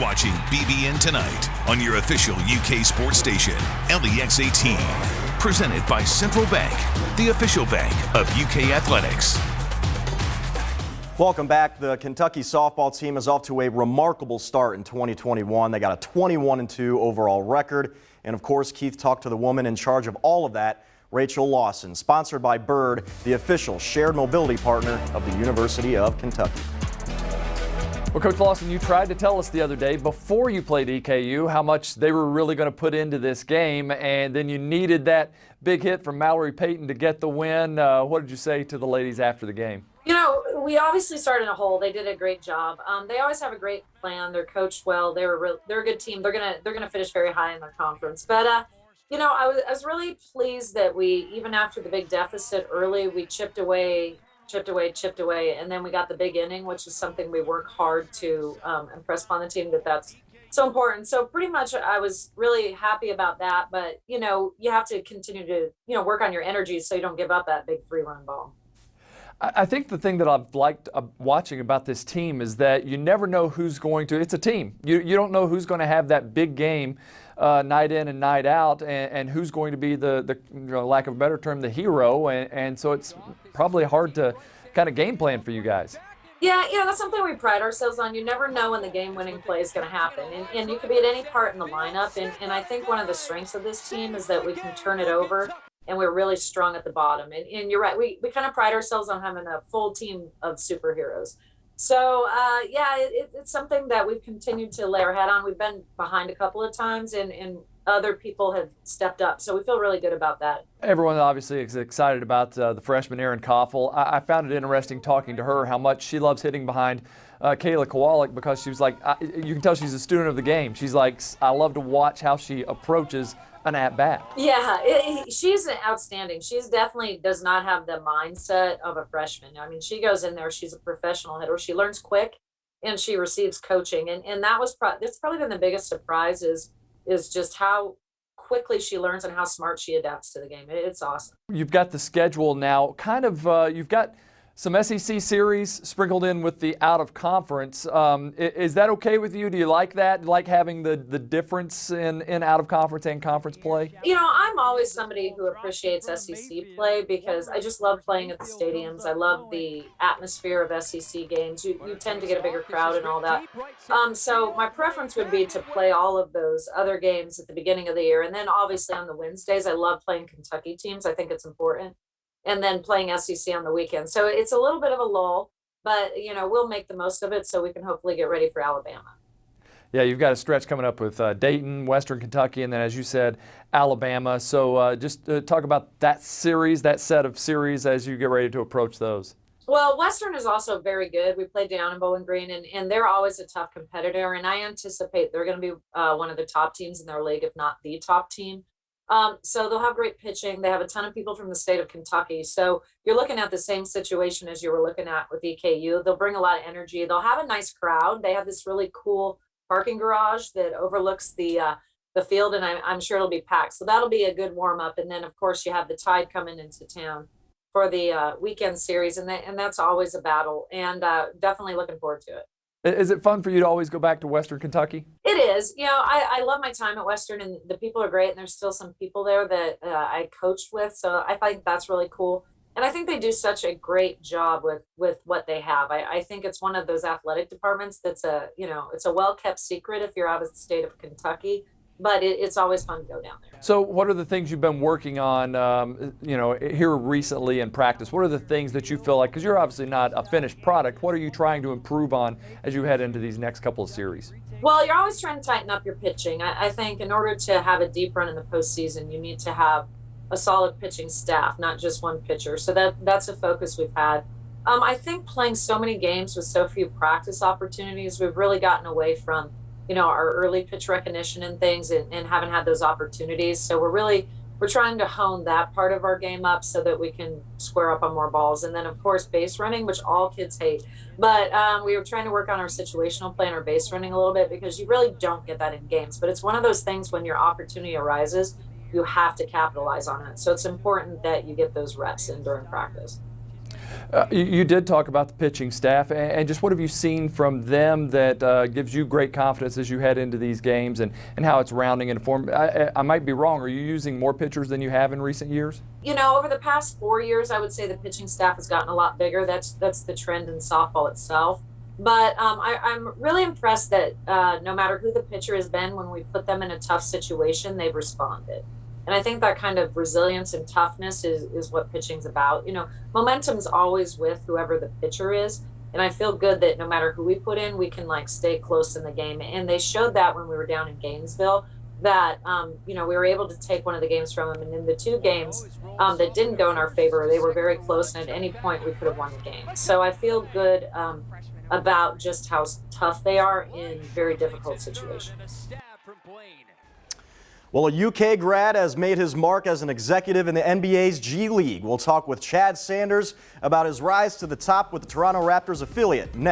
watching BBN Tonight on your official UK sports station, LEX 18. Presented by Central Bank, the official bank of UK athletics. Welcome back. The Kentucky softball team is off to a remarkable start in 2021. They got a 21-2 overall record. And of course, Keith talked to the woman in charge of all of that, Rachel Lawson, sponsored by Bird, the official shared mobility partner of the University of Kentucky. Well, Coach Lawson, you tried to tell us the other day before you played EKU how much they were really going to put into this game, and then you needed that big hit from Mallory Payton to get the win. What did you say to the ladies after the game? You know, we obviously started in a hole. They did a great job. They always have a great plan. They're coached well. They're a good team. They're gonna finish very high in their conference. But you know, I was really pleased that we, even after the big deficit early, we chipped away, and then we got the big inning, which is something we work hard to impress upon the team that's so important. So pretty much I was really happy about that. But, you know, you have to continue to, work on your energy so you don't give up that big 3-run ball. I think the thing that I've liked watching about this team is that you never know who's going to, it's a team. You don't know who's going to have that big game night in and night out, and who's going to be the lack of a better term, the hero. And so it's probably hard to kind of game plan for you guys. Yeah, that's something we pride ourselves on. You never know when the game-winning play is going to happen. And you could be at any part in the lineup. And I think one of the strengths of this team is that we can turn it over, and we're really strong at the bottom. And you're right, we kind of pride ourselves on having a full team of superheroes. So, it's something that we've continued to lay our hat on. We've been behind a couple of times, and other people have stepped up. So we feel really good about that. Everyone obviously is excited about the freshman Erin Koffel. I found it interesting talking to her how much she loves hitting behind Kayla Kowalik, because she was like, you can tell she's a student of the game. She's like, I love to watch how she approaches an at-bat. Yeah, she's outstanding. She's definitely does not have the mindset of a freshman. I mean, she goes in there, she's a professional hitter. She learns quick, and she receives coaching. And that's probably been the biggest surprise is just how quickly she learns and how smart she adapts to the game. It's awesome. You've got the schedule now, you've got some SEC series sprinkled in with the out of conference. Is that okay with you? Do you like that? Like having the difference in out of conference and conference play? I'm always somebody who appreciates SEC play because I just love playing at the stadiums. I love the atmosphere of SEC games. You tend to get a bigger crowd and all that. So my preference would be to play all of those other games at the beginning of the year. And then obviously on the Wednesdays, I love playing Kentucky teams. I think it's important. And then playing SEC on the weekend. So it's a little bit of a lull, but, we'll make the most of it so we can hopefully get ready for Alabama. Yeah, you've got a stretch coming up with Dayton, Western Kentucky, and then, as you said, Alabama. So just talk about that series, that set of series as you get ready to approach those. Well, Western is also very good. We played down in Bowling Green, and they're always a tough competitor. And I anticipate they're going to be one of the top teams in their league, if not the top team. So they'll have great pitching. They have a ton of people from the state of Kentucky. So you're looking at the same situation as you were looking at with EKU. They'll bring a lot of energy. They'll have a nice crowd. They have this really cool parking garage that overlooks the field, and I'm sure it'll be packed. So that'll be a good warm up. And then, of course, you have the Tide coming into town for the weekend series, and that's always a battle. And definitely looking forward to it. Is it fun for you to always go back to Western Kentucky? It is. I love my time at Western, and the people are great, and there's still some people there that I coached with, so I think that's really cool. And I think they do such a great job with what they have. I think it's one of those athletic departments that's it's a well-kept secret if you're out of the state of Kentucky, but it's always fun to go down there. So what are the things you've been working on, here recently in practice? What are the things that you feel like, because you're obviously not a finished product, what are you trying to improve on as you head into these next couple of series? Well, you're always trying to tighten up your pitching. I think in order to have a deep run in the postseason, you need to have a solid pitching staff, not just one pitcher. So that's a focus we've had. I think playing so many games with so few practice opportunities, we've really gotten away from our early pitch recognition and things, and haven't had those opportunities. So we're trying to hone that part of our game up so that we can square up on more balls. And then, of course, base running, which all kids hate. But we were trying to work on our situational play and our base running a little bit, because you really don't get that in games. But it's one of those things when your opportunity arises, you have to capitalize on it. So it's important that you get those reps in during practice. You did talk about the pitching staff, and just what have you seen from them that gives you great confidence as you head into these games, and how it's rounding and form? I might be wrong. Are you using more pitchers than you have in recent years? You know, over the past 4 years, I would say the pitching staff has gotten a lot bigger. That's the trend in softball itself. But I'm really impressed that no matter who the pitcher has been, when we put them in a tough situation, they've responded. And I think that kind of resilience and toughness is what pitching's about. You know, momentum's always with whoever the pitcher is. And I feel good that no matter who we put in, we can like stay close in the game. And they showed that when we were down in Gainesville, that, you know, we were able to take one of the games from them. And in the 2 games that didn't go in our favor, they were very close. And at any point, we could have won the game. So I feel good about just how tough they are in very difficult situations. Well, a UK grad has made his mark as an executive in the NBA's G League. We'll talk with Chad Sanders about his rise to the top with the Toronto Raptors affiliate next.